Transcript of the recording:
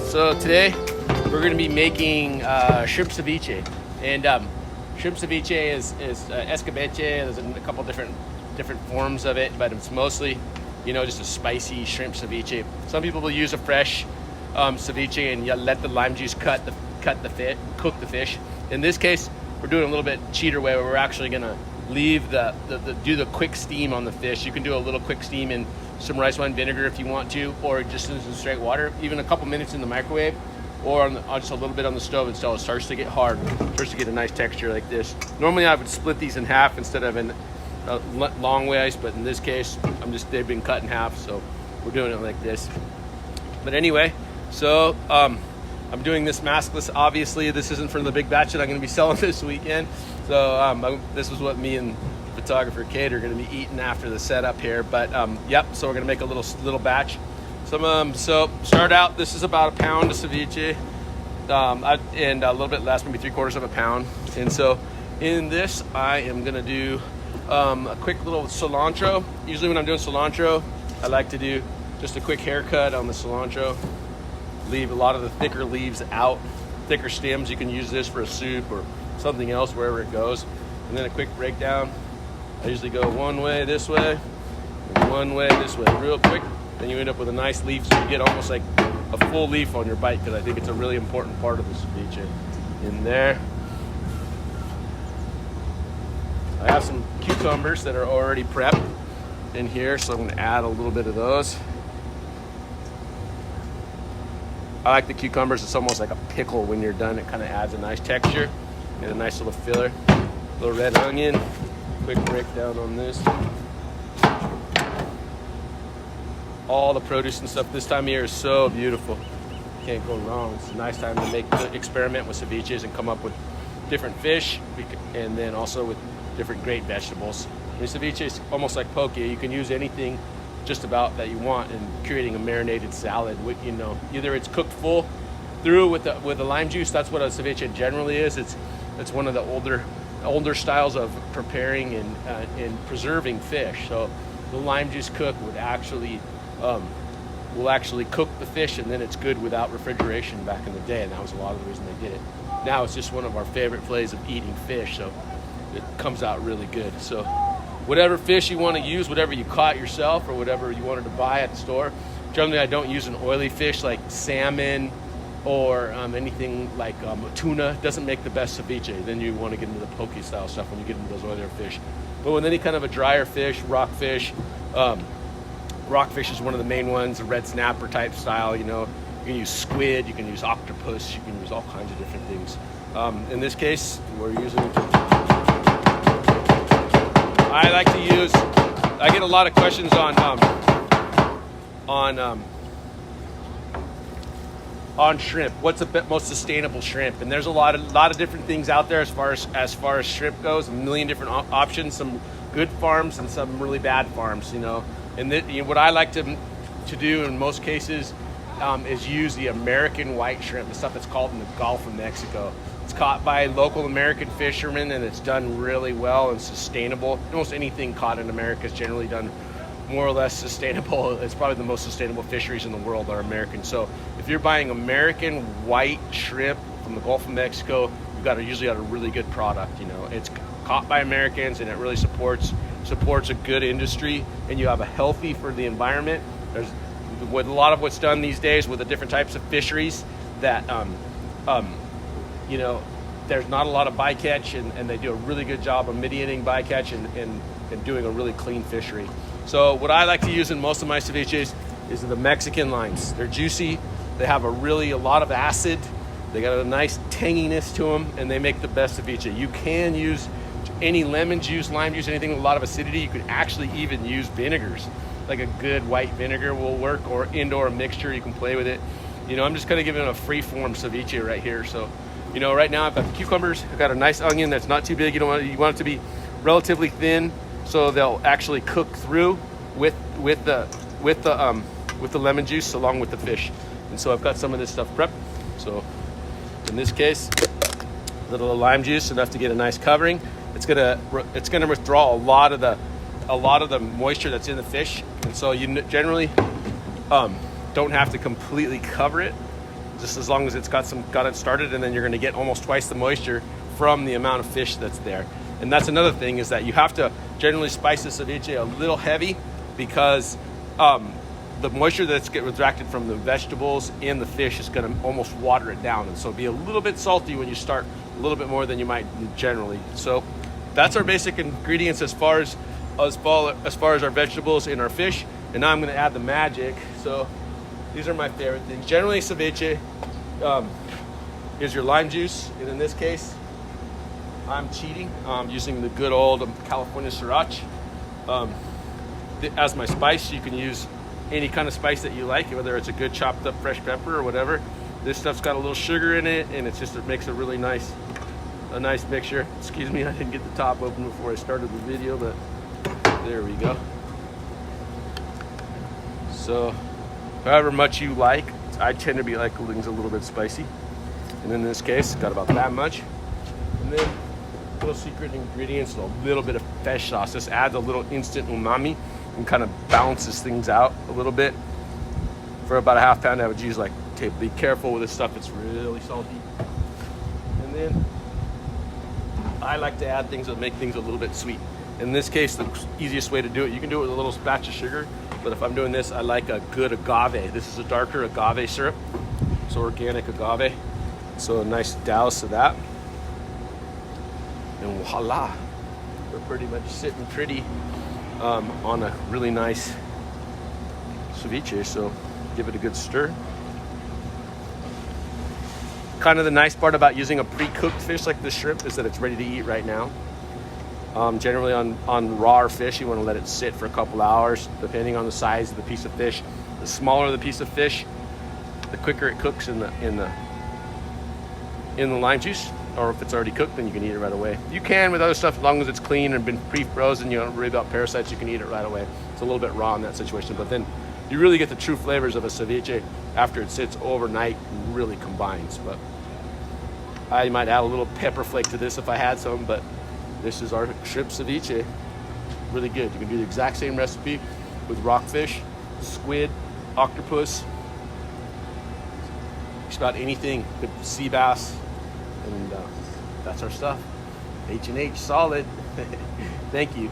So today we're going to be making shrimp ceviche, and shrimp ceviche is escabeche. There's a couple different forms of it, but it's mostly, just a spicy shrimp ceviche. Some people will use a fresh ceviche and let the lime juice cook the fish. In this case, we're doing a little bit cheater way, where we're actually going to leave do the quick steam on the fish. You can do a little quick steam in some rice wine vinegar if you want to, or just in some straight water, even a couple minutes in the microwave, or just a little bit on the stove until it starts to get hard, starts to get a nice texture like this. Normally I would split these in half instead of in long ways, but in this case they've been cut in half, so we're doing it like this. But anyway, so I'm doing this maskless. Obviously this isn't for the big batch that I'm going to be selling this weekend, so this is what me and photographer Kate are going to be eating after the setup here. But yep, so we're going to make a little batch. So start out, this is about a pound of ceviche, and a little bit less, maybe 3/4 of a pound. And so in this I am going to do a quick little cilantro. Usually when I'm doing cilantro, I like to do just a quick haircut on the cilantro, leave a lot of the thicker leaves out, thicker stems. You can use this for a soup or something else, wherever it goes. And then a quick breakdown. I usually go one way this way, and one way this way, real quick. Then you end up with a nice leaf, so you get almost like a full leaf on your bite, because I think it's a really important part of the ceviche. In there, I have some cucumbers that are already prepped in here, so I'm going to add a little bit of those. I like the cucumbers. It's almost like a pickle when you're done. It kind of adds a nice texture and a nice little filler. A little red onion. Quick breakdown on this. All the produce and stuff this time of year is so beautiful. Can't go wrong. It's a nice time to experiment with ceviches and come up with different fish, and then also with different great vegetables. I mean, ceviche is almost like poke. You can use anything just about that you want in creating a marinated salad. With, either it's cooked full through with the lime juice. That's what a ceviche generally is. It's one of the older styles of preparing and preserving fish. So the lime juice cook will actually cook the fish, and then it's good without refrigeration back in the day, and that was a lot of the reason they did it. Now it's just one of our favorite ways of eating fish, so it comes out really good. So whatever fish you want to use, whatever you caught yourself or whatever you wanted to buy at the store. Generally I don't use an oily fish like salmon or anything like tuna. Doesn't make the best ceviche. Then you want to get into the poke style stuff when you get into those oilier fish. But with any kind of a drier fish, rockfish is one of the main ones, a red snapper type style. You can use squid, you can use octopus, you can use all kinds of different things. In this case, we're using. I get a lot of questions on shrimp. What's the most sustainable shrimp? And there's a lot of different things out there as far as shrimp goes. A million different options. Some good farms and some really bad farms. And what I like to do in most cases is use the American white shrimp, the stuff that's caught in the Gulf of Mexico. It's caught by local American fishermen, and it's done really well and sustainable. Almost anything caught in America is generally done more or less sustainable. It's probably the most sustainable fisheries in the world are American. So if you're buying American white shrimp from the Gulf of Mexico, you've usually got a really good product. It's caught by Americans, and it really supports a good industry, and you have a healthy for the environment. With a lot of what's done these days with the different types of fisheries that there's not a lot of bycatch, and they do a really good job of mitigating bycatch and doing a really clean fishery. So what I like to use in most of my ceviches is the Mexican lines. They're juicy, they have a lot of acid, they got a nice tanginess to them, and they make the best ceviche. You can use any lemon juice, lime juice, anything with a lot of acidity. You could actually even use vinegars, like a good white vinegar will work, or indoor mixture. You can play with it. I'm just kind of giving it a free form ceviche right here. So right now I've got the cucumbers, I've got a nice onion that's not too big. You want it to be relatively thin, so they'll actually cook through with the lemon juice along with the fish. And so I've got some of this stuff prepped. So in this case, a little lime juice, enough to get a nice covering. It's gonna withdraw a lot of the moisture that's in the fish, and so you generally don't have to completely cover it. just as long as it's got it started, and then you're going to get almost twice the moisture from the amount of fish that's there. And that's another thing, is that you have to generally spice the ceviche a little heavy, because the moisture that's get extracted from the vegetables in the fish is going to almost water it down, and so be a little bit salty when you start, a little bit more than you might generally. So that's our basic ingredients as far as our vegetables in our fish. And now I'm going to add the magic. So these are my favorite things. Generally, ceviche is your lime juice, and in this case, I'm cheating. I'm using the good old California Sriracha as my spice. You can use any kind of spice that you like, whether it's a good chopped up fresh pepper or whatever. This stuff's got a little sugar in it, and it makes a really nice mixture. Excuse me, I didn't get the top open before I started the video, but there we go. So however much you like, I tend to be like things a little bit spicy, and in this case, got about that much. And then little secret ingredients, a little bit of fish sauce. This adds a little instant umami and kind of balances things out a little bit. For about a half pound, I would use like tape. Be careful with this stuff, it's really salty. And then I like to add things that make things a little bit sweet. In this case, the easiest way to do it, you can do it with a little batch of sugar, but if I'm doing this, I like a good agave. This is a darker agave syrup, so organic agave. So a nice douse of that. And voila, we're pretty much sitting pretty on a really nice ceviche. So give it a good stir. Kind of the nice part about using a pre-cooked fish like the shrimp is that it's ready to eat right now. Generally on raw fish, you want to let it sit for a couple hours, depending on the size of the piece of fish. The smaller the piece of fish, the quicker it cooks in the lime juice. Or if it's already cooked, then you can eat it right away. You can with other stuff, as long as it's clean and been pre-frozen, you don't worry about parasites, you can eat it right away. It's a little bit raw in that situation, but then you really get the true flavors of a ceviche after it sits overnight and really combines. But I might add a little pepper flake to this if I had some, but this is our shrimp ceviche. Really good. You can do the exact same recipe with rockfish, squid, octopus, just about anything, good sea bass. And that's our stuff. H&H solid. Thank you.